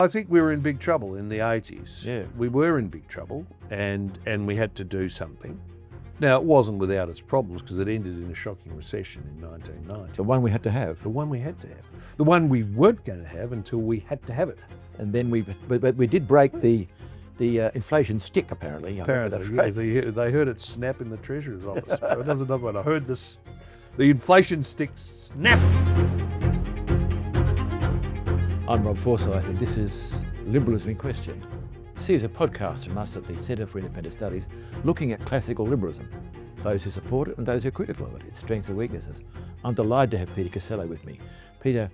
I think we were in big trouble in the 80s. Yeah. We were in big trouble and we had to do something. Now, it wasn't without its problems because it ended in a shocking recession in 1990. The one we had to have. The one we had to have. The one we weren't going to have until we had to have it. And then we did break the inflation stick, apparently. Apparently, yeah, they heard it snap in the Treasurer's office. That was another one. I heard the inflation stick snap. I'm Rob Forsyth, and this is Liberalism in Question, a series of podcasts from us at the Centre for Independent Studies looking at classical liberalism, those who support it and those who are critical of it, its strengths and weaknesses. I'm delighted to have Peter Costello with me. Peter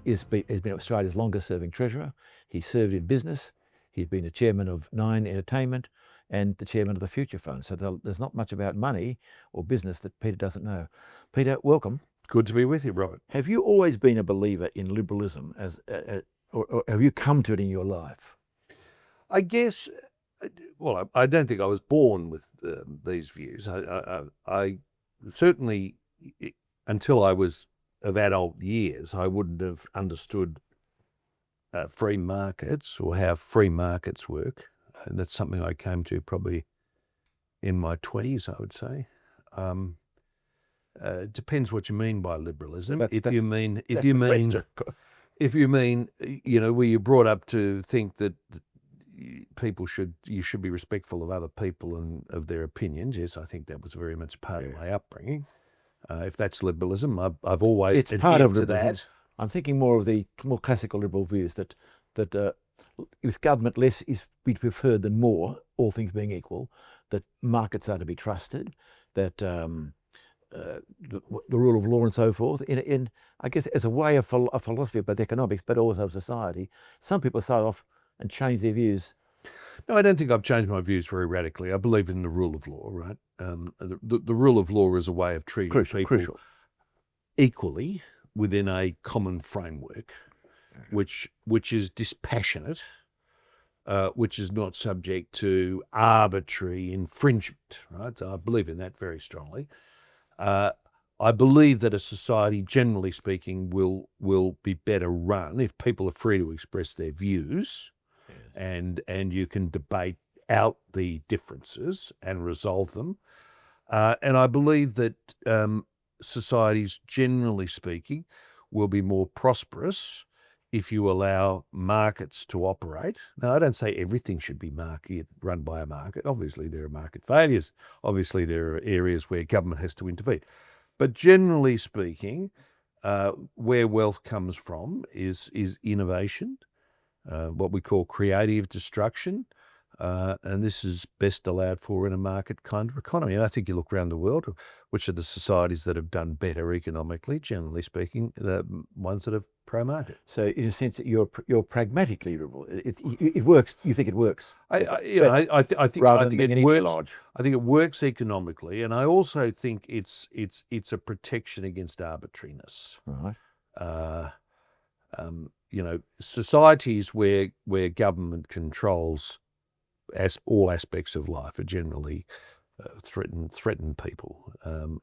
has been Australia's longest serving Treasurer. He served in business. He's been the chairman of Nine Entertainment and the chairman of the Future Fund. So there's not much about money or business that Peter doesn't know. Peter, welcome. Good to be with you, Robert. Have you always been a believer in liberalism, or have you come to it in your life? I guess, well, I don't think I was born with these views. I certainly, until I was of adult years, I wouldn't have understood free markets or how free markets work. And that's something I came to probably in my 20s, I would say. It depends what you mean by liberalism. If you mean, you know, were you brought up to think that you should be respectful of other people and of their opinions? Yes, I think that was very much part of my upbringing. If that's liberalism, I've always it's part of liberalism. That. I'm thinking more of the more classical liberal views that with government less is to be preferred than more, all things being equal, that markets are to be trusted, that the rule of law and so forth, in I guess as a way of a philosophy of both economics but also of society. Some people start off and change their views. No, I don't think I've changed my views very radically. I believe in the rule of law, right? The rule of law is a way of treating people equally within a common framework, which is dispassionate, which is not subject to arbitrary infringement, right? I believe in that very strongly. I believe that a society, generally speaking, will be better run if people are free to express their views, and you can debate out the differences and resolve them. And I believe that societies, generally speaking, will be more prosperous if you allow markets to operate. Now, I don't say everything should be run by a market. Obviously, there are market failures. Obviously, there are areas where government has to intervene. But generally speaking, where wealth comes from is innovation, what we call creative destruction. And this is best allowed for in a market kind of economy. And I think you look around the world, which are the societies that have done better economically, generally speaking, the ones that have pro-market. So in a sense, you're pragmatically liberal. It works. You think it works? I think it works. I think it works economically, and I also think it's a protection against arbitrariness. Right. You know, societies where government controls as all aspects of life are generally threaten people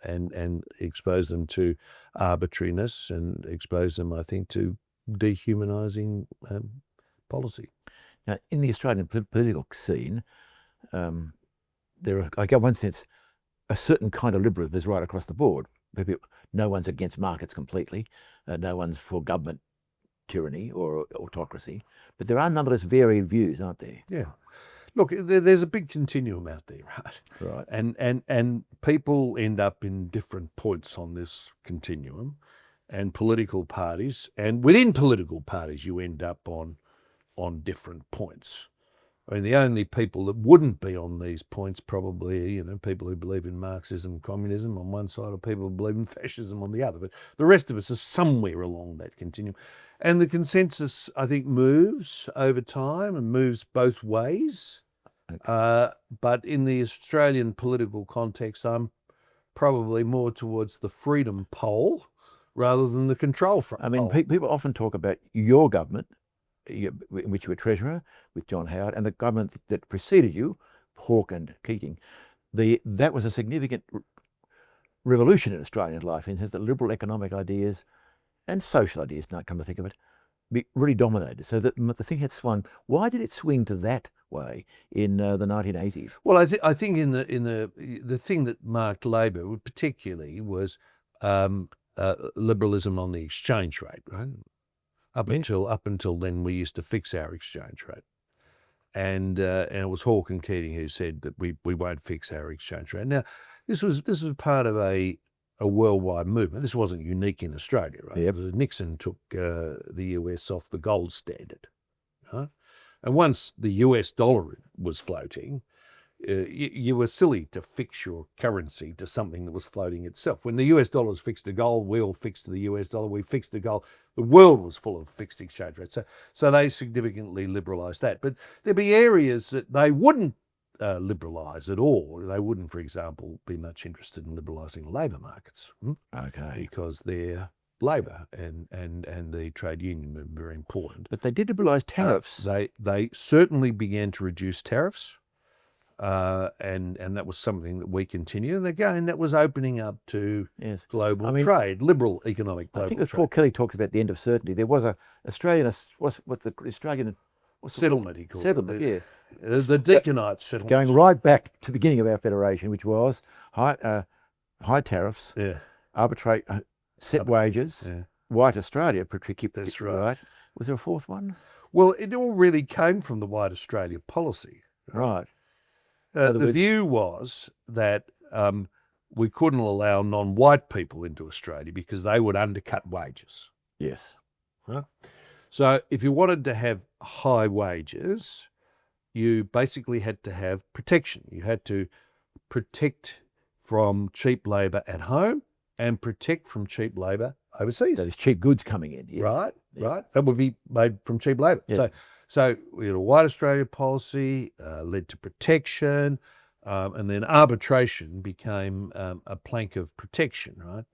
and expose them to arbitrariness and expose them, I think, to dehumanising policy. Now, in the Australian political scene, there are, I get one sense, a certain kind of liberalism is right across the board. No one's against markets completely. No one's for government tyranny or autocracy. But there are nonetheless varied views, aren't there? Yeah. Look, there's a big continuum out there, right? Right. And people end up in different points on this continuum, and political parties, and within political parties, you end up on different points. I mean, the only people that wouldn't be on these points probably, you know, people who believe in Marxism, communism on one side, or people who believe in fascism on the other. But the rest of us are somewhere along that continuum. And the consensus, I think, moves over time and moves both ways. But in the Australian political context, I'm probably more towards the freedom pole rather than the control front. I mean, people often talk about your government, in which you were Treasurer with John Howard, and the government that preceded you, Hawke and Keating. That was a significant revolution in Australian life, in the sense that liberal economic ideas and social ideas, now come to think of it, really dominated, so that the thing had swung. Why did it swing to that way in the 1980s? Well, I think in the thing that marked Labor particularly was liberalism on the exchange rate, right? Up until then, we used to fix our exchange rate, and it was Hawke and Keating who said that we won't fix our exchange rate. Now, this was part of a worldwide movement. This wasn't unique in Australia, right? Yep. Nixon took the US off the gold standard, right? And once the US dollar was floating, you were silly to fix your currency to something that was floating itself. When the US dollar was fixed to gold, we all fixed to the US dollar. We fixed to gold. The world was full of fixed exchange rates. So they significantly liberalised that. But there'd be areas that they wouldn't liberalise at all. They wouldn't, for example, be much interested in liberalising labour markets. Okay. Because they're labour and the trade union were very important. But they did liberalise tariffs. They certainly began to reduce tariffs. And that was something that we continue. And again, that was opening up to global trade, liberal economic global trade. I think as Paul Kelly talks about the end of certainty, there was the Australian settlement, he called settlement, it. The Deaconite settlement. Going right back to the beginning of our federation, which was high tariffs, arbitrate set wages, white Australia, that's right. Was there a fourth one? Well, it all really came from the white Australia policy. Right. The view was that we couldn't allow non-white people into Australia because they would undercut wages. Yes. Right? So if you wanted to have high wages, you basically had to have protection. You had to protect from cheap labour at home and protect from cheap labour overseas. Those cheap goods coming in. Yeah. Right. That would be made from cheap labour. Yeah. So we had a white Australia policy, led to protection, and then arbitration became a plank of protection, right?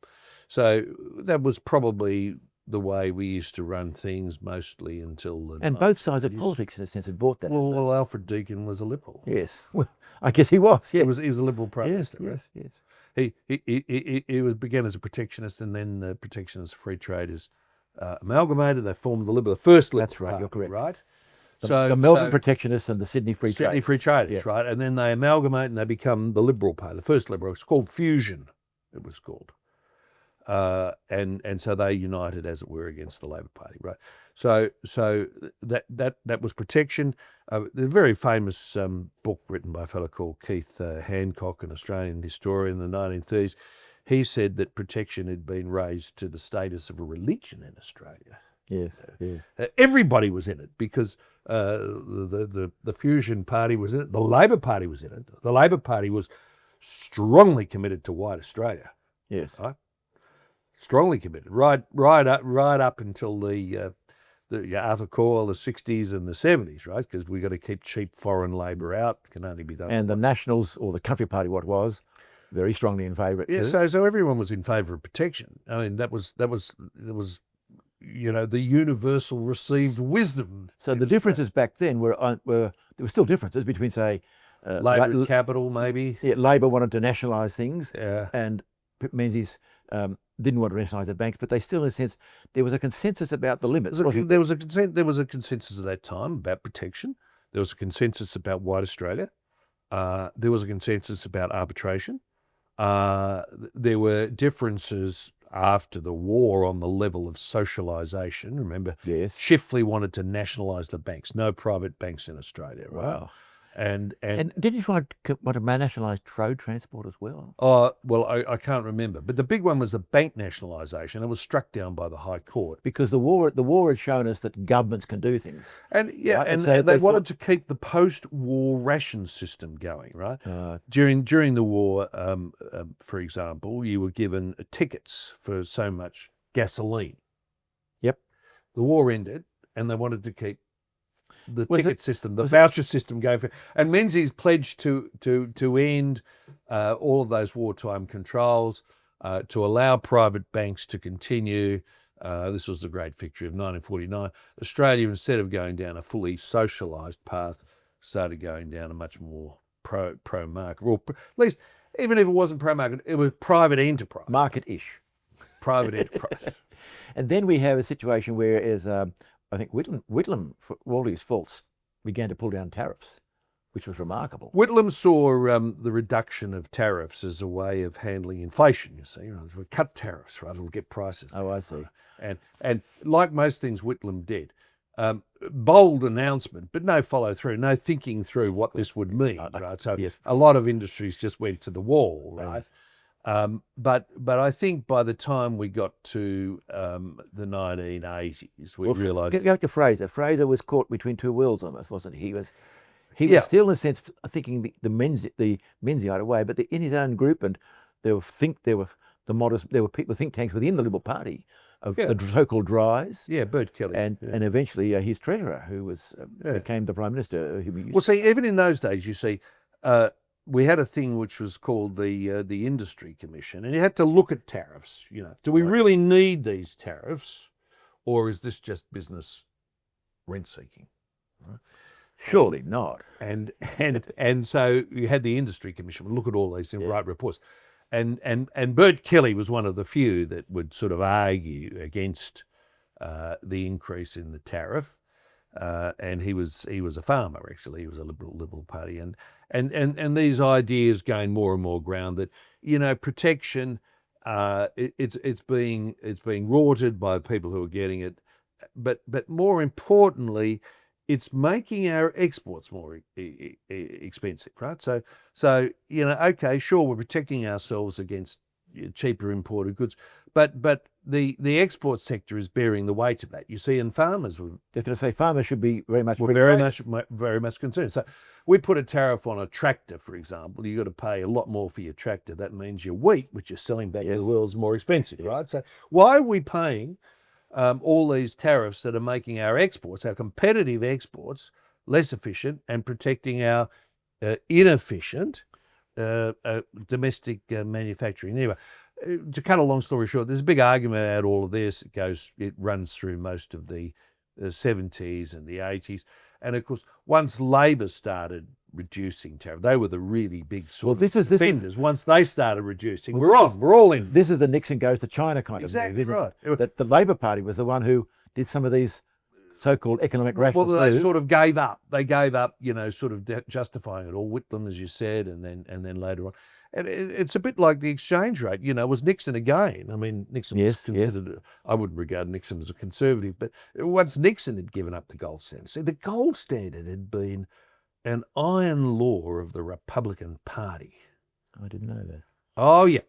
So that was probably the way we used to run things mostly until the And both sides of politics, in a sense, had bought that. Well, Alfred Deakin was a liberal. Yes. Well, I guess he was, yes. He was a liberal prime minister, right? Yes. He began as a protectionist, and then the protectionist free traders amalgamated. They formed the first liberal That's right, party, you're correct. Right? The Melbourne Protectionists and the Sydney Free Traders. Sydney Free Traders, right? And then they amalgamate and they become the Liberal Party, the first Liberal. It's called Fusion, it was called. And so they united, as it were, against the Labor Party, right? So that was protection. The very famous book written by a fellow called Keith Hancock, an Australian historian in the 1930s, he said that protection had been raised to the status of a religion in Australia. Yes, everybody was in it because the Fusion Party was in it. The Labor Party was in it. The Labor Party was strongly committed to white Australia. Yes, right? Strongly committed, right up until the Arthur Coyle, the 60s and the 70s, right? Because we've got to keep cheap foreign labour out. It can only be done. And the Nationals, or the Country Party, what was very strongly in favour. Yeah, so everyone was in favour of protection. I mean, that was the universal received wisdom. So the differences back then were there were still differences between, say, Labor and capital, maybe. Yeah, Labor wanted to nationalise things, yeah, and Menzies didn't want to nationalise the banks, but they still, in a sense, there was a consensus about the limits. There was a consensus at that time about protection. There was a consensus about white Australia. There was a consensus about arbitration. There were differences after the war on the level of socialisation. Remember, yes, Chifley wanted to nationalise the banks. No private banks in Australia, right? Wow. And did you want to nationalise road transport as well? Well, I can't remember. But the big one was the bank nationalisation. It was struck down by the High Court. Because the war had shown us that governments can do things. And right? and they wanted to keep the post-war ration system going, right? During the war, for example, you were given tickets for so much gasoline. Yep. The war ended, and they wanted to keep the ticket system, the voucher system going for, and Menzies pledged to end all of those wartime controls, to allow private banks to continue. This was the great victory of 1949. Australia, instead of going down a fully socialised path, started going down a much more pro-market, or at least, even if it wasn't pro-market, it was private enterprise. Market-ish. Private enterprise. And then we have a situation where, as I think Whitlam, for all his faults, began to pull down tariffs, which was remarkable. Whitlam saw the reduction of tariffs as a way of handling inflation, you see. We cut tariffs, right? It'll get prices down. Oh, I see. And like most things Whitlam did, bold announcement, but no follow through, no thinking through what this would mean, right? So yes. a lot of industries just went to the wall, right? But I think by the time we got to the 1980s, we realised... Go back to Fraser. Fraser was caught between two worlds almost, wasn't he? He was still, in a sense, thinking the Menziite way, but in his own group, and there were people, think tanks within the Liberal Party of the so-called dries. Yeah, Bert Kelly. And eventually his treasurer, who became the Prime Minister. Well, see, even in those days, you see, we had a thing which was called the Industry Commission, and you had to look at tariffs. You know, do we really need these tariffs, or is this just business rent seeking? Right? Surely not. And so you had the Industry Commission look at all these things, write reports, and Bert Kelly was one of the few that would sort of argue against the increase in the tariff. And he was a farmer, actually. He was a Liberal Party, and these ideas gained more and more ground that, you know, protection, it's being rorted by people who are getting it, but more importantly, it's making our exports more expensive, right? So you know, okay, sure, we're protecting ourselves against cheaper imported goods, but the export sector is bearing the weight of that. You see, and farmers were... Just going to say, farmers should be very much concerned. So we put a tariff on a tractor, for example. You've got to pay a lot more for your tractor. That means your wheat, which you're selling back to the world, is more expensive, right? So why are we paying all these tariffs that are making our exports, our competitive exports, less efficient and protecting our inefficient domestic manufacturing? Anyway, to cut a long story short, there's a big argument about all of this. It runs through most of the 70s and the 80s. And of course, once Labor started reducing tariff, they were the really big offenders. Once they started reducing, we're all in. This is the Nixon goes to China kind of thing. Exactly right. That the Labor Party was the one who did some of these so-called economic rationalists. Well, they sort of gave up. They gave up, you know, sort of justifying it all. Whitlam, as you said, and then later on. And it's a bit like the exchange rate. You know, was Nixon again? I mean, Nixon was considered, I wouldn't regard Nixon as a conservative, but once Nixon had given up the gold standard. See, the gold standard had been an iron law of the Republican Party. I didn't know that. Oh, yeah.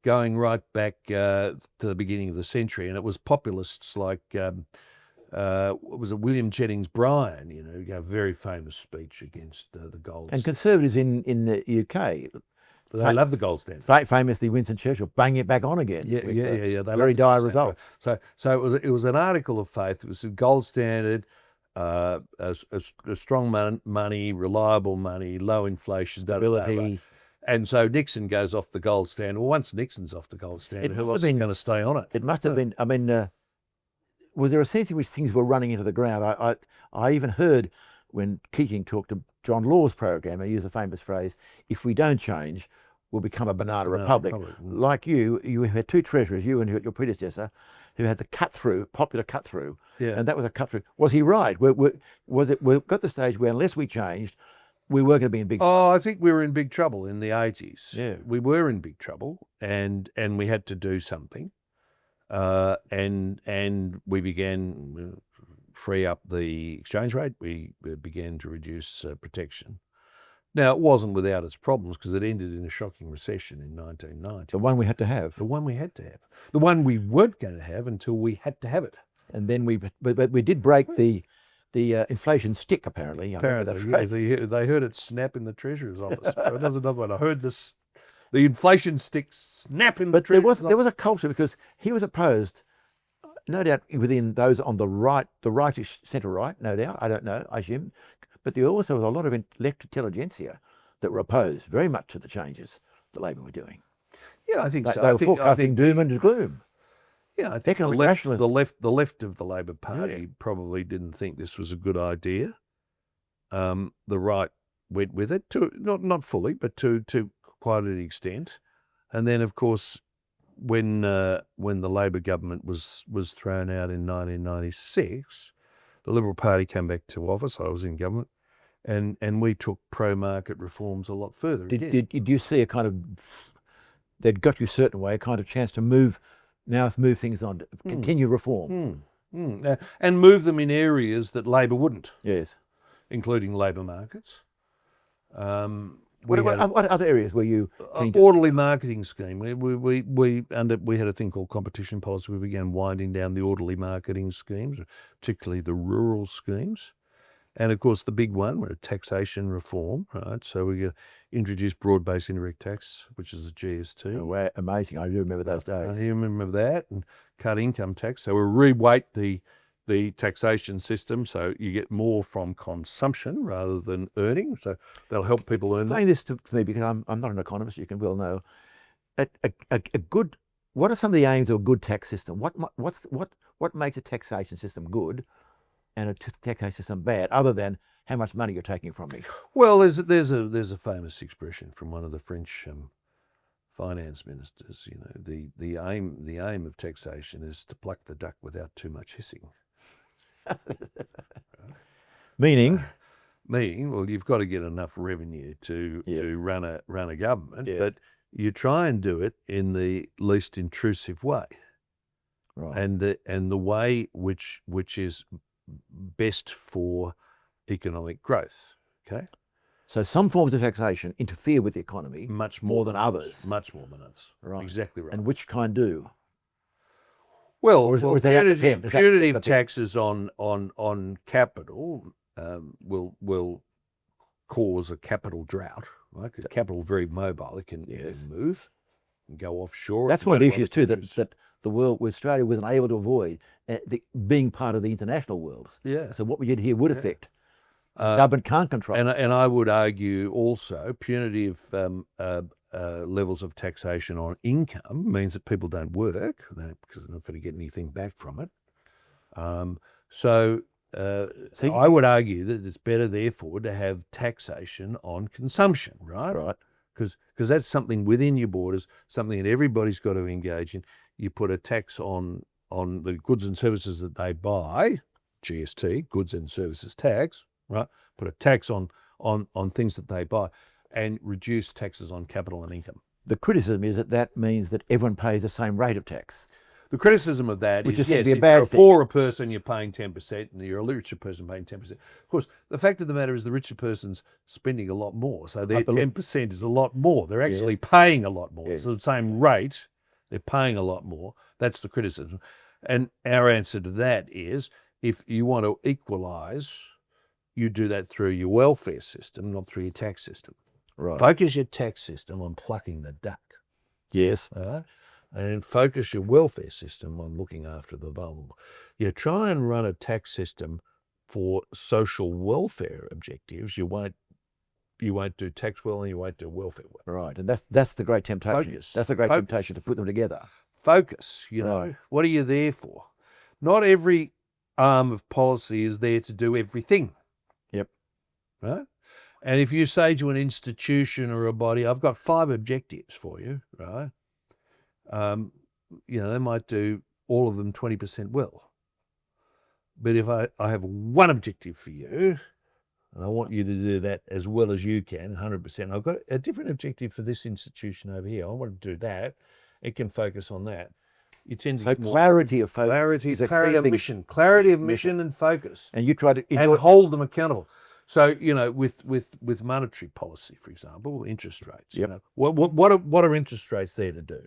Going right back to the beginning of the century. And it was populists like, what was it, William Jennings Bryan, you know, who gave a very famous speech against the gold standard. And conservatives in the UK... They love the gold standard. Famously, Winston Churchill bang it back on again. Yeah. They very dire results. So it was an article of faith. It was a gold standard, a strong money, reliable money, low inflation, stability. And so Nixon goes off the gold standard. Well, once Nixon's off the gold standard, who else is going to stay on it? It must have been. I mean, was there a sense in which things were running into the ground? I even heard when Keating talked to John Law's program, and he used a famous phrase, if we don't change, we'll become a banana republic. Like you had two treasurers, you and your predecessor, who had the popular cut-through, and that was a cut-through. Was he right? We got to the stage where unless we changed, we were going to be in big trouble? Oh, I think we were in big trouble in the 80s. Yeah. We were in big trouble, and we had to do something. And we began... free up the exchange rate, we began to reduce protection. Now, it wasn't without its problems because it ended in a shocking recession in 1990. The one we had to have. The one we had to have. The one we weren't going to have until we had to have it. And then but we did break the inflation stick, apparently. Apparently, they heard it snap in the Treasurer's office. There's another one. I heard the inflation stick snap in the Treasurer's office. But there was a culture because he was opposed, no doubt within those on the right, the rightish centre-right, no doubt, I don't know, I assume, but there also was a lot of left intelligentsia that were opposed very much to the changes that Labor were doing. Yeah, I think so. They were forecasting doom and gloom. Yeah, I think the left of the Labor Party probably didn't think this was a good idea. The right went with it, not fully, but to quite an extent. And then, of course, when the Labor government was thrown out in 1996, the Liberal Party came back to office. I was in government, and we took pro-market reforms a lot further. Did you see a kind of, that got you a certain way, a kind of chance to move things on, to continue reform? And move them in areas that Labor wouldn't. Yes. Including labour markets. What other areas were you? Orderly marketing scheme. We had a thing called competition policy. We began winding down the orderly marketing schemes, particularly the rural schemes, and of course the big one, taxation reform. Right, so we introduced broad-based indirect tax, which is a GST. Oh, wow, amazing! I do remember those days. I remember that, and cut income tax. So we reweight the taxation system, so you get more from consumption rather than earning. So that'll help people earn. Explain this to me, because I'm not an economist. You can well know. A good. What are some of the aims of a good tax system? What makes a taxation system good, and a taxation system bad, other than how much money you're taking from me? Well, there's a famous expression from one of the French finance ministers. You know, the aim of taxation is to pluck the duck without too much hissing. Meaning, well, you've got to get enough revenue to run a government, but you try and do it in the least intrusive way, right? And the way which is best for economic growth. Okay. So some forms of taxation interfere with the economy much more than others. Much more than others. Right. Exactly right. And which kind do? Well, punitive taxes on capital will cause a capital drought, right? Because capital is very mobile; it can move and go offshore. That's one of the issues too that Australia wasn't able to avoid being part of the international world. Yeah. So what we did here would affect. Government can't control. And I would argue also punitive levels of taxation on income means that people don't work because they're not going to get anything back from it. So I would argue that it's better, therefore, to have taxation on consumption, right? Right. Because that's something within your borders, something that everybody's got to engage in. You put a tax on the goods and services that they buy, GST, goods and services tax, right? Put a tax on things that they buy, and reduce taxes on capital and income. The criticism is that means that everyone pays the same rate of tax. The criticism of that is, yes, if you're a poorer person, you're paying 10%, and you're a richer person paying 10%. Of course, the fact of the matter is the richer person's spending a lot more, so their 10% is a lot more. They're actually paying a lot more. Yes. So the same rate, they're paying a lot more. That's the criticism. And our answer to that is, if you want to equalise, you do that through your welfare system, not through your tax system. Right. Focus your tax system on plucking the duck. Yes. And focus your welfare system on looking after the vulnerable. You try and run a tax system for social welfare objectives, you won't do tax well and you won't do welfare well. Right. And that's the great temptation. Focus. That's the great temptation, to put them together. Focus, you know. What are you there for? Not every arm of policy is there to do everything. Yep. Right? And if you say to an institution or a body, I've got 5 objectives for you, right? They might do all of them 20% well. But if I have one objective for you, and I want you to do that as well as you can, 100%. I've got a different objective for this institution over here. I want to do that. It can focus on that. You tend to clarity of focus. Clarity of mission and focus. And you try to hold them accountable. So, with monetary policy, for example, interest rates. Yep. What are interest rates there to do?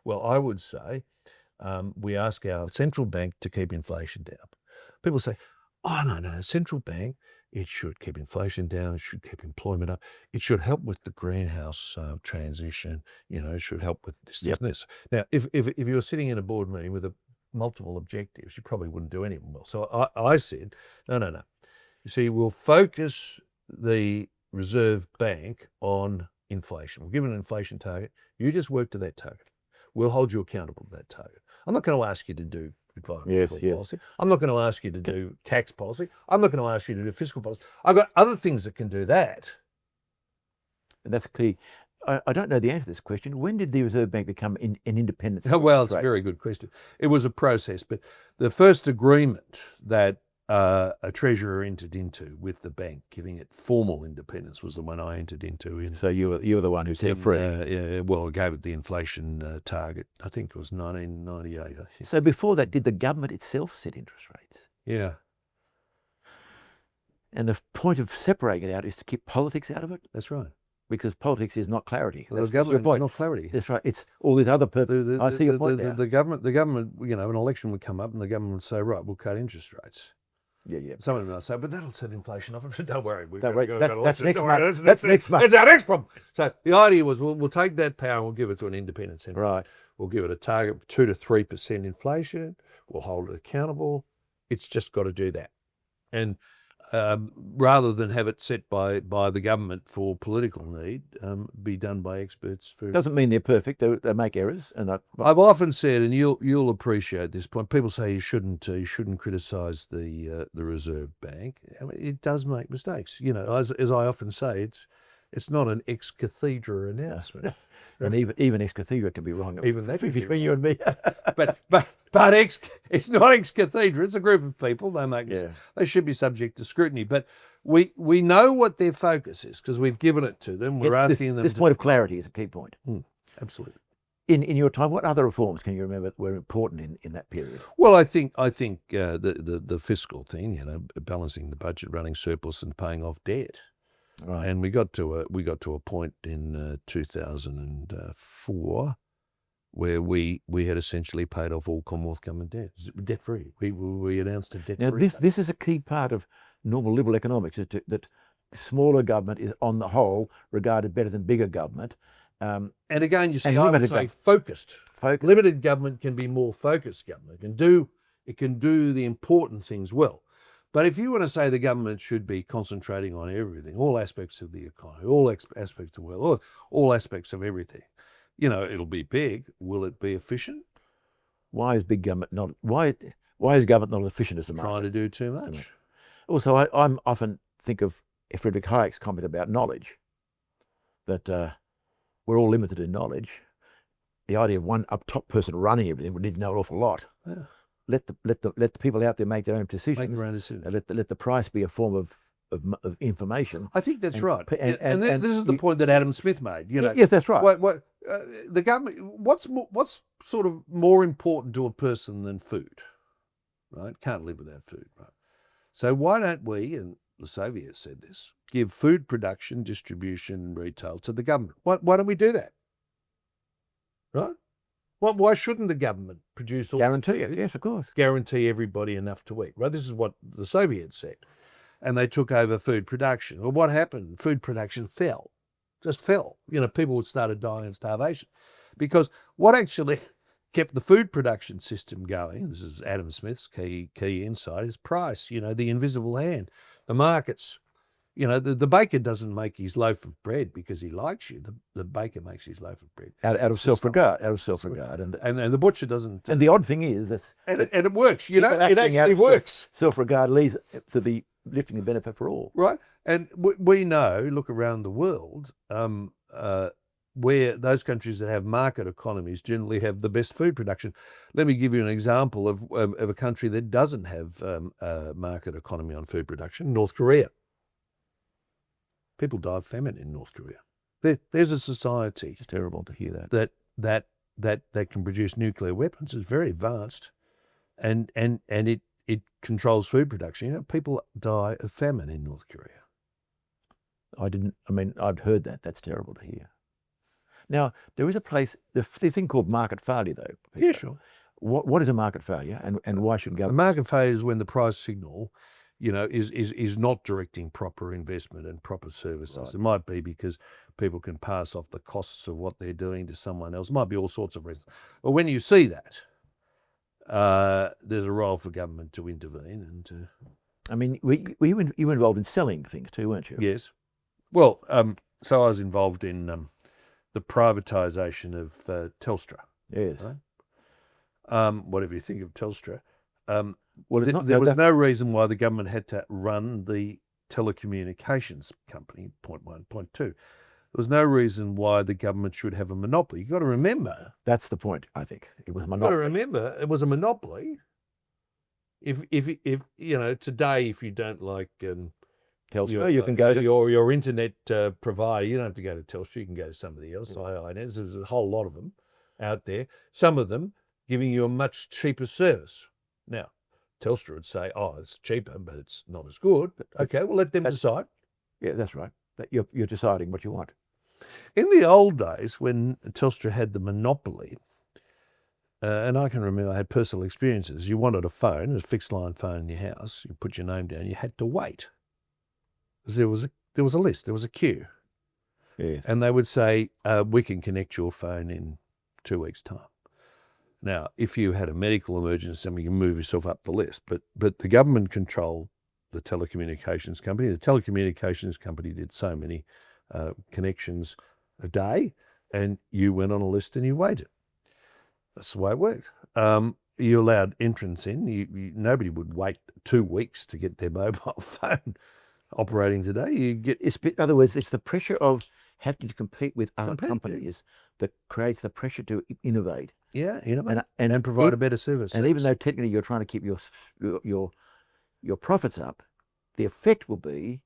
Well, I would say we ask our central bank to keep inflation down. People say, oh, no, central bank, it should keep inflation down, it should keep employment up, it should help with the greenhouse transition, it should help with this, and this. Now, if you were sitting in a board meeting with multiple objectives, you probably wouldn't do any of them well. So I said, no. You see, we'll focus the Reserve Bank on inflation. We'll give it an inflation target. You just work to that target. We'll hold you accountable to that target. I'm not going to ask you to do environmental policy. I'm not going to ask you to do tax policy. I'm not going to ask you to do fiscal policy. I've got other things that can do that. And that's key. I don't know the answer to this question. When did the Reserve Bank become an independent? Well, it's a very good question. It was a process, but the first agreement that a treasurer entered into with the bank, giving it formal independence, was the one I entered into. So you were the one who set it free. Well, I gave it the inflation target. I think it was 1998. I think. So before that, did the government itself set interest rates? Yeah. And the point of separating it out is to keep politics out of it? That's right. Because politics is not clarity. Well, That's the government your point. not clarity. That's right. It's all these other purposes. I see your point now. The government, you know, an election would come up and the government would say, right, we'll cut interest rates. Yeah. Some of them will say, but that'll set inflation off. Don't worry. That's next month. That's next month. That's our next problem. So the idea was, we'll take that power and we'll give it to an independent centre. Right. We'll give it a target of 2 to 3% inflation. We'll hold it accountable. It's just got to do that. And rather than have it set by the government for political need, be done by experts. Doesn't mean they're perfect. They make errors, and I've often said, and you'll appreciate this point. People say you shouldn't criticise the Reserve Bank. I mean, it does make mistakes. You know, as I often say, it's not an ex cathedra announcement. And even ex cathedra can be wrong. Even that can be between you and me. but it's not ex cathedra. It's a group of people. They make mistakes. They should be subject to scrutiny. But we know what their focus is because we've given it to them. We're asking them. This point of clarity is a key point. Absolutely. In your time, what other reforms can you remember were important in that period? Well, I think the fiscal thing, you know, balancing the budget, running surplus, and paying off debt. Right. And we got to a point in 2004 where we had essentially paid off all Commonwealth government debt, debt free. We announced a debt free. Now this is a key part of normal liberal economics, that smaller government is on the whole regarded better than bigger government. And again, you see, I would say focused. Limited government can be more focused government. It can do the important things well. But if you want to say the government should be concentrating on everything, all aspects of the economy, all aspects of wealth, all aspects of everything, you know, it'll be big. Will it be efficient? Why is big government not? Why is government not as efficient as the market? Trying to do too much. Also, I often think of Friedrich Hayek's comment about knowledge, that we're all limited in knowledge. The idea of one up top person running everything would need to know an awful lot. Yeah. Let the people out there make their own decisions. Make their own decisions. Let the price be a form of information. I think that's right. And this is the point that Adam Smith made. You know, yes, that's right. The government. What's sort of more important to a person than food? Right? Can't live without food. Right? So why don't we, and the Soviets said this, give food production, distribution, and retail to the government? Why don't we do that? Right? Why shouldn't the government produce all? Guarantee it, yes, of course. Guarantee everybody enough to eat, right? This is what the Soviets said. And they took over food production. Well, what happened? Food production fell, just fell. You know, people started dying of starvation. Because what actually kept the food production system going, this is Adam Smith's key insight, is price, you know, the invisible hand, the markets. You know, the baker doesn't make his loaf of bread because he likes you. The baker makes his loaf of bread out of self-regard. And the butcher doesn't. And the odd thing is that and it works. You know, it actually works. Self-regard leads to the lifting the benefit for all. Right, and we know. Look around the world, where those countries that have market economies generally have the best food production. Let me give you an example of a country that doesn't have a market economy on food production: North Korea. People die of famine in North Korea. There's a society. It's terrible to hear that. That can produce nuclear weapons. It's very advanced, and it controls food production. You know, people die of famine in North Korea. I've heard that. That's terrible to hear. Now, there is a place, the thing called market failure, though. Yeah, sure. What is a market failure, and why should government? A market failure is when the price signal, you know, is not directing proper investment and proper services. Right. It might be because people can pass off the costs of what they're doing to someone else. It might be all sorts of reasons. But when you see that, there's a role for government to intervene and to... I mean, you were involved in selling things too, weren't you? Yes. Well, so I was involved in the privatization of Telstra. Yes. Right? Whatever you think of Telstra. There was no reason why the government had to run the telecommunications company, point one. Point two, there was no reason why the government should have a monopoly. You've got to remember. That's the point, I think. It was a monopoly. You've got to remember, it was a monopoly If you know, today, if you don't like Telstra, you can go to your internet provider, you don't have to go to Telstra, you can go to somebody else. There's a whole lot of them out there. Some of them giving you a much cheaper service. Now, Telstra would say, "Oh, it's cheaper, but it's not as good." But okay, we'll let them decide. Yeah, that's right. That you're deciding what you want. In the old days, when Telstra had the monopoly, and I can remember I had personal experiences. You wanted a phone, a fixed line phone in your house. You put your name down. You had to wait because there was a list, there was a queue. Yes. And they would say, "We can connect your phone in 2 weeks' time." Now, if you had a medical emergency, you can move yourself up the list. But the government controlled the telecommunications company. The telecommunications company did so many connections a day, and you went on a list and you waited. That's the way it worked. You allowed entrance in. Nobody would wait 2 weeks to get their mobile phone operating today. In other words, it's the pressure of having to compete with other companies that creates the pressure to innovate. Yeah, innovate and provide a better service. And even though technically you're trying to keep your profits up, the effect will be,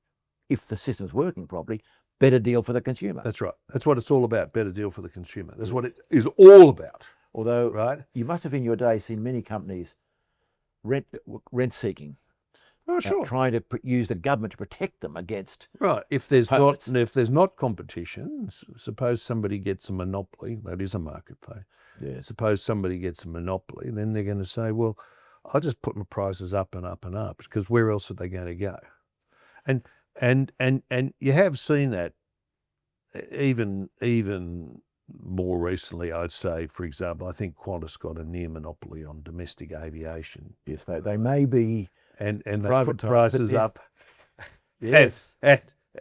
if the system's working properly, better deal for the consumer. That's right. That's what it's all about, better deal for the consumer. That's what it is all about. Although right? You must have in your day seen many companies rent seeking. Oh, sure. Trying to use the government to protect them against. Right. If there's not competition, suppose somebody gets a monopoly. That is a market play. Yeah. Suppose somebody gets a monopoly, then they're going to say, "Well, I'll just put my prices up and up and up," because where else are they going to go? And you have seen that even more recently. I'd say, for example, I think Qantas got a near monopoly on domestic aviation. Yes, they may be. And they put prices up. Yes.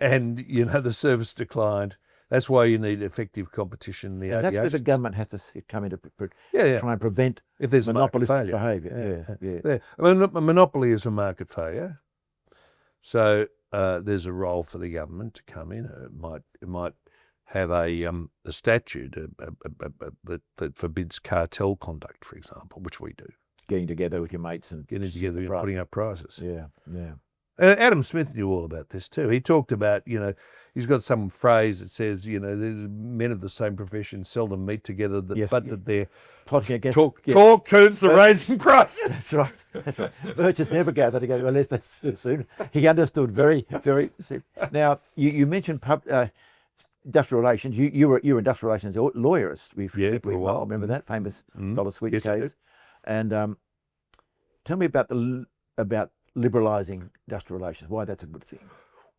And the service declined. That's why you need effective competition in the aviation. That's where the government has to come in to try and prevent if there's monopolistic behaviour. Yeah. I mean, a monopoly is a market failure. So there's a role for the government to come in. It might have a statute that forbids cartel conduct, for example, which we do. Getting together with your mates and putting up prices. Yeah. Adam Smith knew all about this too. He talked about, he's got some phrase that says, men of the same profession seldom meet together, that they're plotting against talk turns to raising prices. That's right. Virtues never gather together unless they soon. He understood very, very. Now you mentioned industrial relations. You were industrial relations lawyers. For a while. Remember that famous dollar switch case? And tell me about liberalising industrial relations. Why that's a good thing?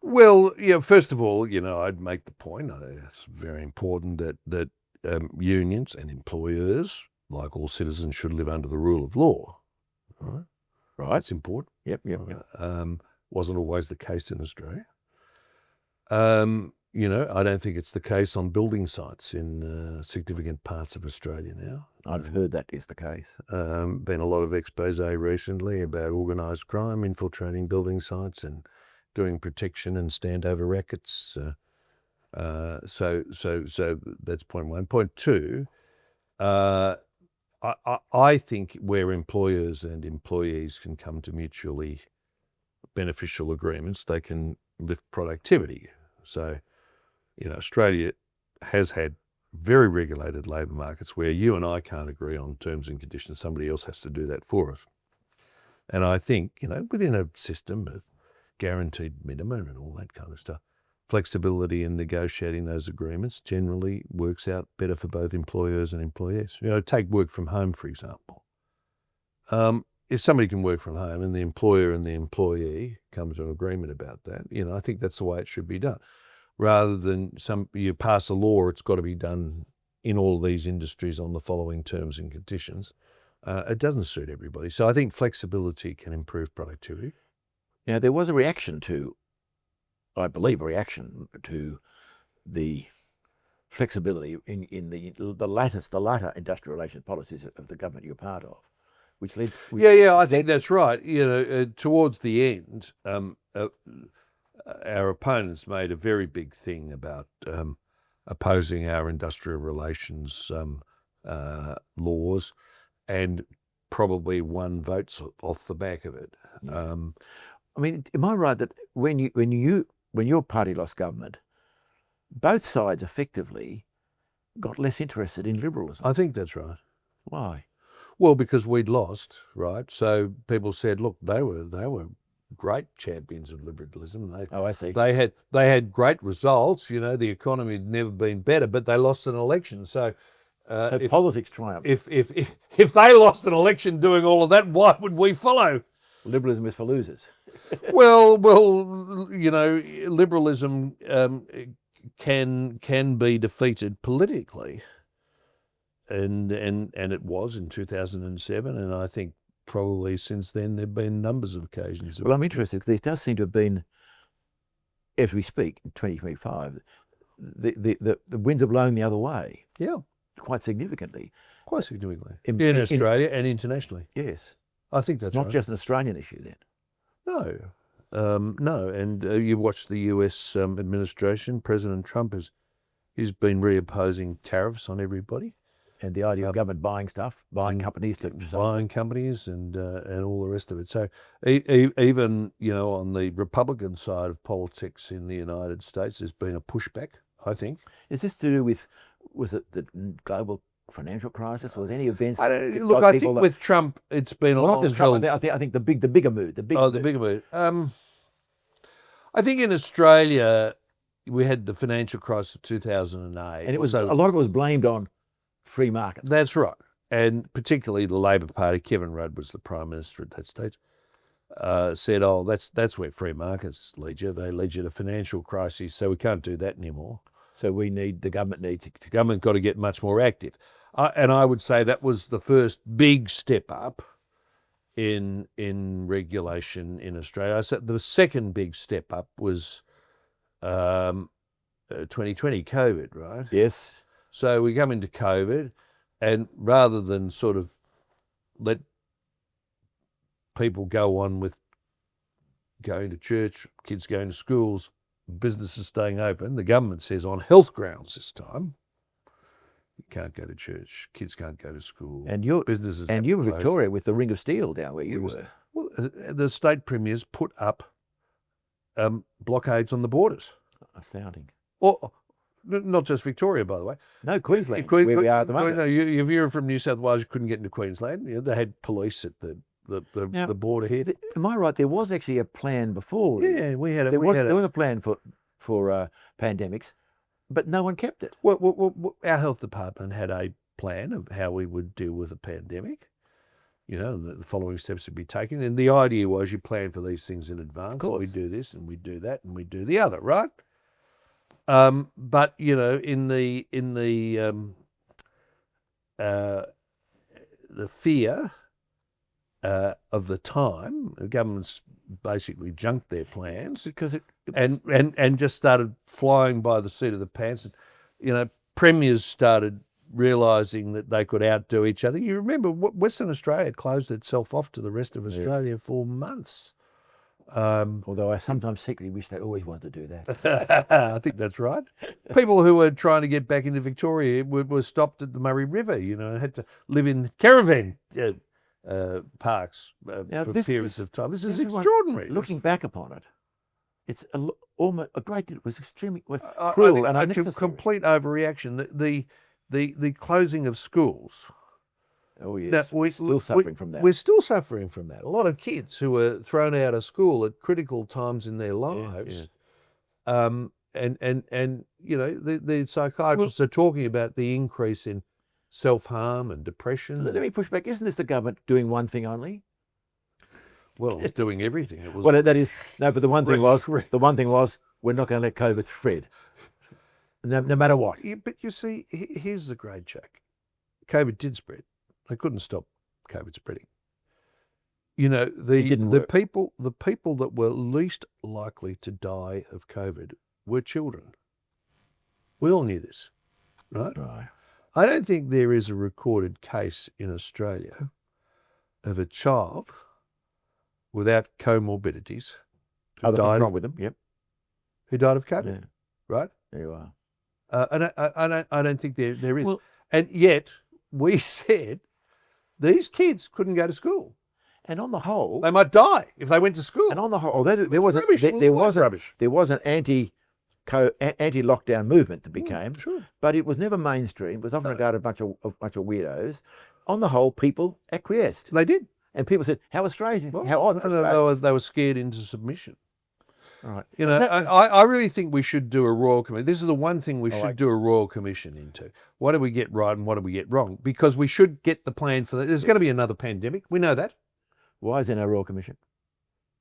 Well, first of all, I'd make the point. It's very important that unions and employers, like all citizens, should live under the rule of law. Right. That's important. Yep. Wasn't always the case in Australia. I don't think it's the case on building sites in significant parts of Australia now. I've heard that is the case. Been a lot of expose recently about organised crime infiltrating building sites and doing protection and standover rackets. So that's point one. Point two, I think where employers and employees can come to mutually beneficial agreements, they can lift productivity. So, Australia has had very regulated labour markets where you and I can't agree on terms and conditions. Somebody else has to do that for us. And I think, within a system of guaranteed minimum and all that kind of stuff, flexibility in negotiating those agreements generally works out better for both employers and employees. Take work from home, for example. If somebody can work from home and the employer and the employee come to an agreement about that, I think that's the way it should be done. Rather than you pass a law, it's got to be done in all these industries on the following terms and conditions. It doesn't suit everybody. So I think flexibility can improve productivity. Now, there was a reaction to the flexibility in the latter industrial relations policies of the government you're part of, which led. I think that's right. Towards the end, our opponents made a very big thing about opposing our industrial relations laws, and probably won votes off the back of it. Yeah. I mean, am I right that when your party lost government, both sides effectively got less interested in liberalism? I think that's right. Why? Well, because we'd lost, right? So people said, look, they were great champions of liberalism. I see. They had great results. You know, the economy had never been better, but they lost an election. So politics triumphed. If they lost an election doing all of that, why would we follow? Liberalism is for losers. well, you know, liberalism can be defeated politically, and it was in 2007, and I think probably since then there've been numbers of occasions. Well, I'm interested because there does seem to have been, as we speak, in 2025, the winds are blowing the other way. Yeah, quite significantly. Quite significantly in Australia and internationally. Yes, I think that's not just an Australian issue then. No, and you watch the US administration. President Trump has been reimposing tariffs on everybody, and the idea of government buying stuff, buying companies, and all the rest of it. So even on the Republican side of politics in the United States, there's been a pushback. I think. Is this to do with, was it the global financial crisis? Was any events? I think with Trump, it's been not just Trump. I think the bigger mood. The bigger mood. I think in Australia we had the financial crisis of 2008, and it was a lot of it was blamed on free market. That's right, and particularly the Labor Party. Kevin Rudd was the Prime Minister at that stage. Said, "Oh, that's where free markets lead you. They lead you to financial crises, so we can't do that anymore." So the government got to get much more active. And I would say that was the first big step up in regulation in Australia. So the second big step up was 2020 COVID, right? Yes. So we come into COVID, and rather than sort of let people go on with going to church, kids going to schools, businesses staying open, the government says on health grounds this time, you can't go to church, kids can't go to school, and you were Victoria with the Ring of Steel down where you were. Well, the state premiers put up blockades on the borders. Astounding. Or not just Victoria, by the way. No, Queensland, where we are at the moment. If you're from New South Wales, you couldn't get into Queensland. They had police at the border here. Am I right? There was actually a plan before. Yeah, we had. There was a plan for pandemics, but no one kept it. Well, our health department had a plan of how we would deal with a pandemic. The following steps would be taken, and the idea was you plan for these things in advance. And we do this, and we do that, and we do the other, right? But in the fear of the time, the government's basically junked their plans because and just started flying by the seat of the pants. And, premiers started realising that they could outdo each other. You remember Western Australia closed itself off to the rest of Australia for months. Although I sometimes secretly wish they always wanted to do that. I think that's right. People who were trying to get back into Victoria were stopped at the Murray River, had to live in caravan parks for periods of time. This is extraordinary. Looking back upon it, it's almost a great deal. It was extremely cruel and unnecessary. Complete overreaction. The closing of schools. Oh yes, we're still suffering from that. We're still suffering from that. A lot of kids who were thrown out of school at critical times in their lives. Yeah. The psychiatrists are talking about the increase in self-harm and depression. Let me push back. Isn't this the government doing one thing only? Well, it's doing everything. It was. Well, that is no. But the one thing was we're not going to let COVID spread, no matter what. Yeah, but you see, here's the great joke. COVID did spread. They couldn't stop COVID spreading. The people that were least likely to die of COVID were children. We all knew this, right? Right. I don't think there is a recorded case in Australia of a child without comorbidities who died wrong with them. Yep. Who died of COVID, right? There you are. I don't think there is. Well, and yet we said these kids couldn't go to school. And on the whole, They might die if they went to school. and on the whole, there was rubbish. there was an anti-lockdown movement that became, Sure. but it was never mainstream. It was often regarded as a bunch of weirdos. On the whole, people acquiesced, They did. and people said, "How Australian? How odd!" They were scared into submission. Right. You know, I really think we should do a royal commission. This is the one thing we should do a royal commission into. What do we get right and what do we get wrong? Because we should get the plan for that. There's going to be another pandemic. We know that. Why is there no royal commission?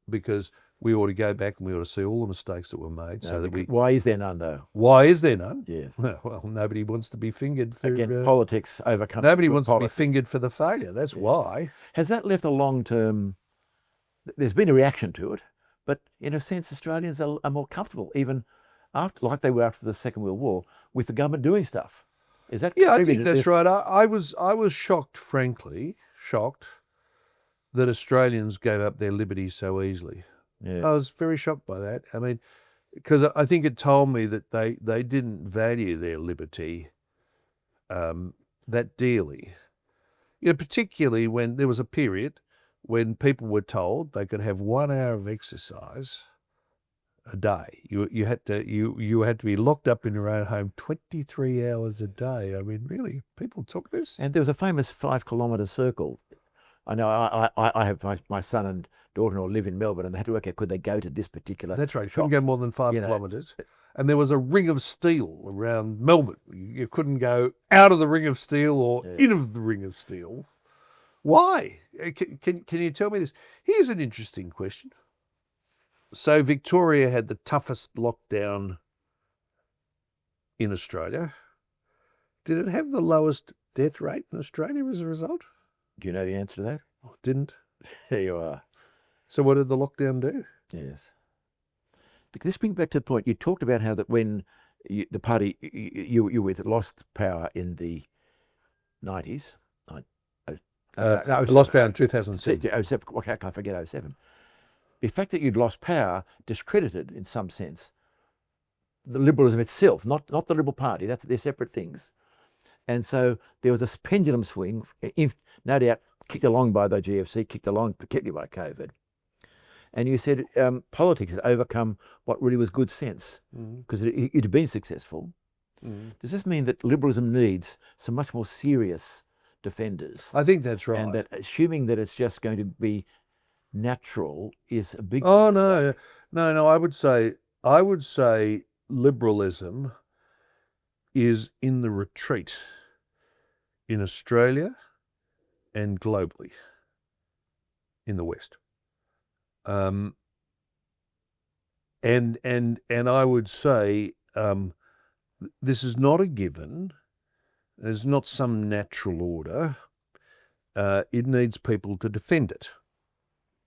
Because we ought to go back and we ought to see all the mistakes that were made. Why is there none, though? Why is there none? Yes. Well, nobody wants to be fingered for politics overcome. Nobody wants to be fingered for the failure. That's why. Has that left a long-term? There's been a reaction to it, but in a sense, Australians are more comfortable, even after, like they were after the Second World War, with the government doing stuff. Is that? Yeah, I think that's right. I was shocked, frankly, that Australians gave up their liberty so easily. Yeah. I was very shocked by that. I mean, because I think it told me that they didn't value their liberty that dearly. You know, particularly when there was a period when people were told they could have 1 hour of exercise a day. You had to be locked up in your own home 23 hours a day. I mean, really, people took this. And there was a famous 5-kilometre circle. I know I have my son and daughter-in-law live in Melbourne, and they had to work out could they go to this particular. That's right. You couldn't go more than 5 kilometres. And there was a ring of steel around Melbourne. You couldn't go out of the ring of steel or into the ring of steel. Why? Can you tell me this? Here's an interesting question. So Victoria had the toughest lockdown in Australia. Did it have the lowest death rate in Australia as a result? Do you know the answer to that? Oh, it didn't. There you are. So what did the lockdown do? Yes. Because this brings back to the point, you talked about how that when the party you were with lost power in the 90s. Lost power in 2007. 07, how can I forget 07? The fact that you'd lost power discredited, in some sense, the liberalism itself, not the Liberal Party. They're separate things. And so there was a pendulum swing, no doubt kicked along by the GFC, kicked along particularly by COVID. And you said politics had overcome what really was good sense because it had been successful. Does this mean that liberalism needs some much more serious defenders? I think that's right. And that assuming that it's just going to be natural is a big mistake. No. I would say liberalism is in the retreat in Australia and globally in the West. And I would say this is not a given. There's not some natural order. It needs people to defend it.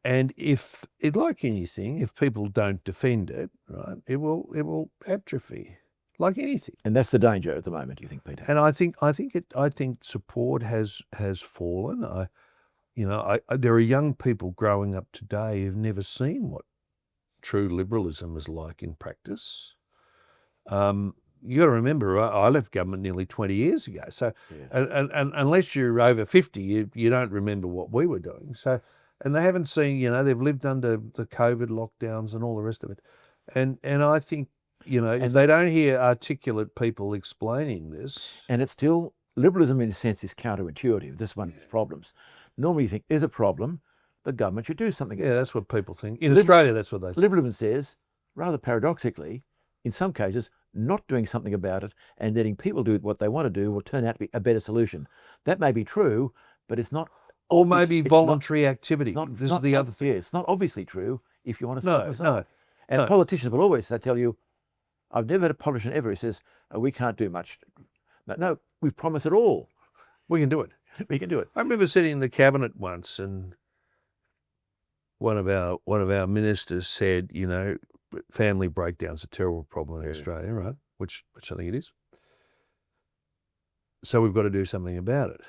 And like anything, if people don't defend it, right, it will atrophy, like anything. And that's the danger at the moment, you think, Peter? And I think support has fallen. There are young people growing up today who've never seen what true liberalism is like in practice. You got to remember, I left government nearly 20 years ago. So, and unless you're over 50, you don't remember what we were doing. So, and they haven't seen, they've lived under the COVID lockdowns and all the rest of it. And I think, if they don't hear articulate people explaining this. And it's still, liberalism in a sense is counterintuitive. This is one of its problems. Normally you think, there's a problem, the government should do something. Yeah, that's what people think. In Australia, that's what they think. Liberalism says, rather paradoxically, in some cases, not doing something about it and letting people do what they want to do will turn out to be a better solution. That may be true, but it's not. Or maybe voluntary activity. This is the other thing. It's not obviously true if you want to stop. No. And politicians will always tell you, I've never had a politician ever who says, we can't do much. No, we've promised it all. We can do it. We can do it. I remember sitting in the cabinet once and one of our ministers said, family breakdown's a terrible problem in Australia, right? Which I think it is. So we've got to do something about it.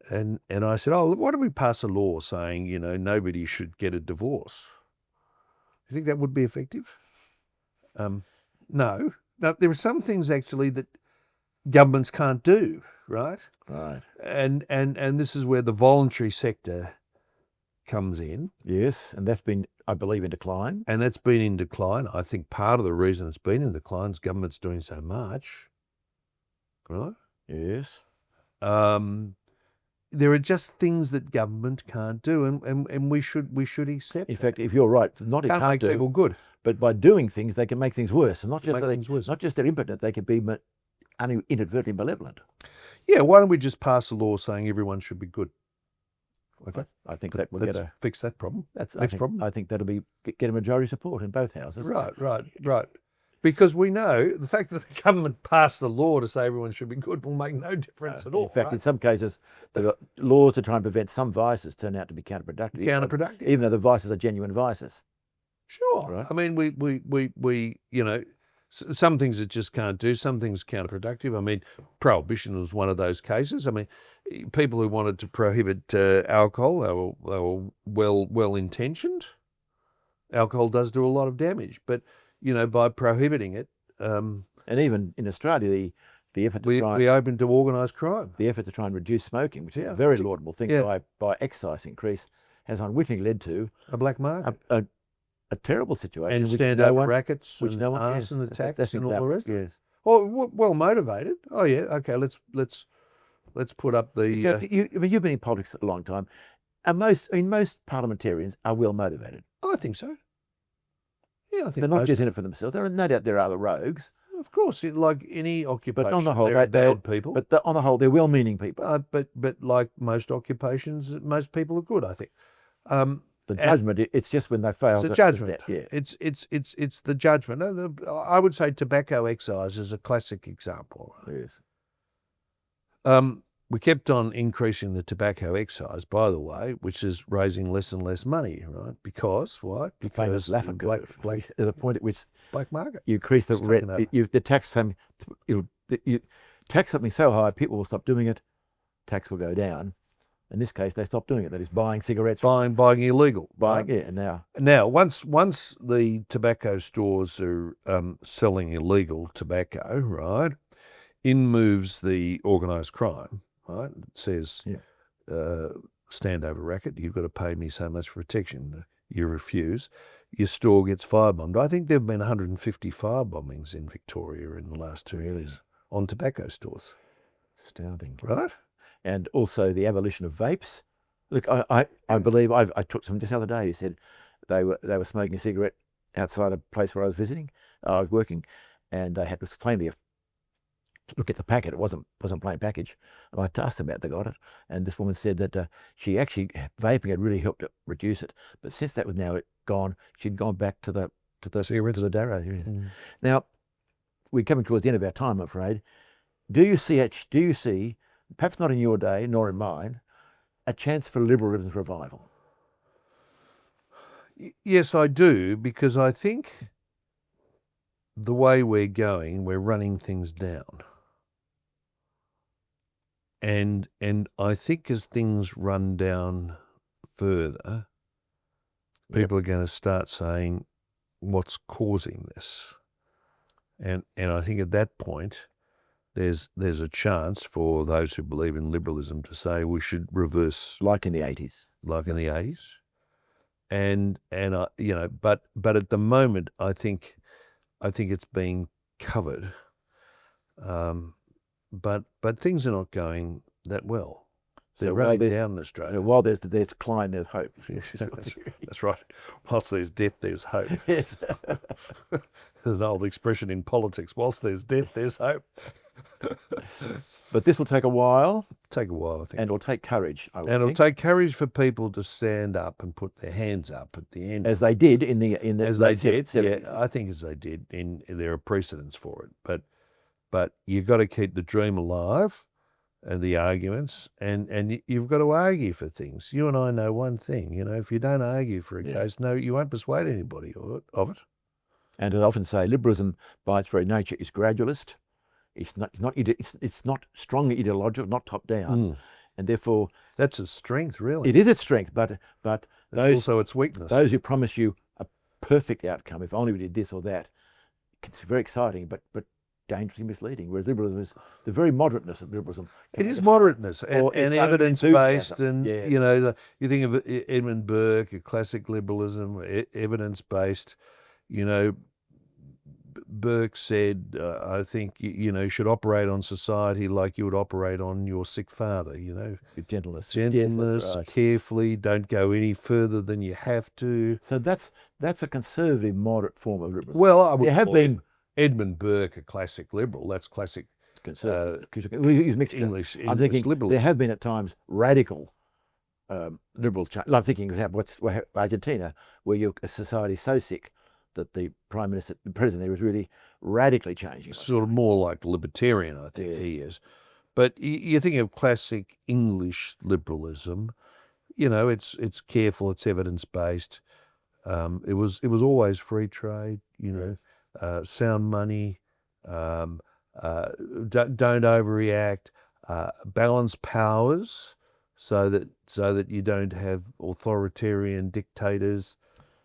And I said, why don't we pass a law saying, nobody should get a divorce? You think that would be effective? No. There are some things actually that governments can't do, right? Right. And this is where the voluntary sector comes in. Yes, and that's been, I believe, in decline. And that's been in decline. I think part of the reason it's been in decline is government's doing so much, right? Yes. There are just things that government can't do, and we should accept. In fact, if you're right, not it can't make do, people good, but by doing things, they can make things worse. And not just worse. Not just they're impotent, they can be inadvertently malevolent. Yeah, why don't we just pass a law saying everyone should be good? Okay. I think that will fix that problem. That's next problem. I think that'll get a majority support in both houses. Right. Because we know the fact that the government passed the law to say everyone should be good will make no difference at all. In fact, in some cases, they've got laws to try and prevent some vices turn out to be counterproductive. Even though the vices are genuine vices. Sure. Right. I mean, we some things it just can't do. Some things counterproductive. I mean, prohibition was one of those cases. I mean, people who wanted to prohibit alcohol, they were well intentioned. Alcohol does do a lot of damage, but by prohibiting it, and even in Australia, the effort to we open to organised crime. The effort to try and reduce smoking, which is a very laudable thing, by excise increase, has unwittingly led to a black market, a terrible situation, and stand-up rackets, which no one arson attacks, and all the rest. Yes. Well motivated. Oh yeah. Okay. Let's put up the. You've been in politics a long time, and most parliamentarians are well motivated. I think so. Yeah, I think they're not just in it for themselves. There are no doubt there are the rogues. Of course, like any occupation, but on the whole, they're bad people. But on the whole, they're well-meaning people. But like most occupations, most people are good. I think. The judgment, it's just when they fail. It's a judgment. Yeah. It's the judgment. I would say tobacco excise is a classic example. Yes. We kept on increasing the tobacco excise, by the way, which is raising less and less money, right? Because what? The famous Laffer curve. There's a point at which black market. You increase the rent. The tax you tax something so high, people will stop doing it. Tax will go down. In this case, they stop doing it. That is buying cigarettes. Buying illegal. Yeah. Now, once the tobacco stores are selling illegal tobacco, right? In moves the organised crime. Right, it says, stand over racket, you've got to pay me so much for protection. You refuse, your store gets firebombed. I think there have been 150 firebombings in Victoria in the last 2 years on tobacco stores. Astounding. Right? And also the abolition of vapes. Look, I believe I took some just the other day who said they were smoking a cigarette outside a place where I was visiting, I was working, and they had was plainly look at the packet. It wasn't plain package. And I asked them about they got it, and this woman said that she actually vaping had really helped reduce it. But since that was now gone, she'd gone back to the cigarettes, to the darrow. Yes. Now we're coming towards the end of our time, I'm afraid. Do you see, perhaps not in your day nor in mine, a chance for liberalism's revival? Yes, I do, because I think the way we're going, we're running things down. And I think as things run down further, people are going to start saying, what's causing this? And I think at that point, there's a chance for those who believe in liberalism to say we should reverse, like in the 80s. And but at the moment, I think it's being covered. But things are not going that well. They're running down in Australia. While there's decline, there's hope. Yes, that's right. Whilst there's death, there's hope. Yes. There's an old expression in politics. Whilst there's death, there's hope. But this will take a while. Take a while, I think. And it'll take courage, I would think. And it'll take courage for people to stand up and put their hands up at the end. As they did in the as they did. Yeah, I think as they did. There are precedents for it. But you've got to keep the dream alive and the arguments, and you've got to argue for things. You and I know one thing, if you don't argue for a case, you won't persuade anybody of it. And I often say liberalism by its very nature is gradualist. It's not strongly ideological, not top down, and therefore that's its strength, really. It is its strength, but that's also its weakness. Those who promise you a perfect outcome, if only we did this or that, it's very exciting. But dangerously misleading, whereas liberalism is the very moderateness of liberalism. It is moderateness and evidence-based, and Yeah. you know, you think of Edmund Burke, a classic liberalism, evidence-based. You know, Burke said, I think you know, you should operate on society like you would operate on your sick father. You know, With gentleness, gentleness, yes, that's right. carefully. Don't go any further than you have to. So that's a conservative, moderate form of liberalism. Well, I would there have call been Edmund Burke a classic liberal. That's classic conservative. We use mixed English I'm thinking liberalism. there have been at times radical liberal change. I'm thinking of Argentina, where a society so sick that the the president there was really radically changing. Sort of more like libertarian, I think he is. But you think of classic English liberalism, you know, it's careful, it's evidence-based. It was always free trade, you know, sound money, don't overreact, balance powers so that you don't have authoritarian dictators.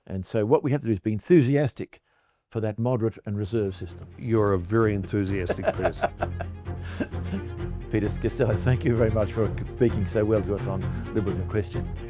And so what we have to do is be enthusiastic for that moderate and reserve system. You're a very enthusiastic person. Peter Costello, thank you very much for speaking so well to us on Liberalism in Question.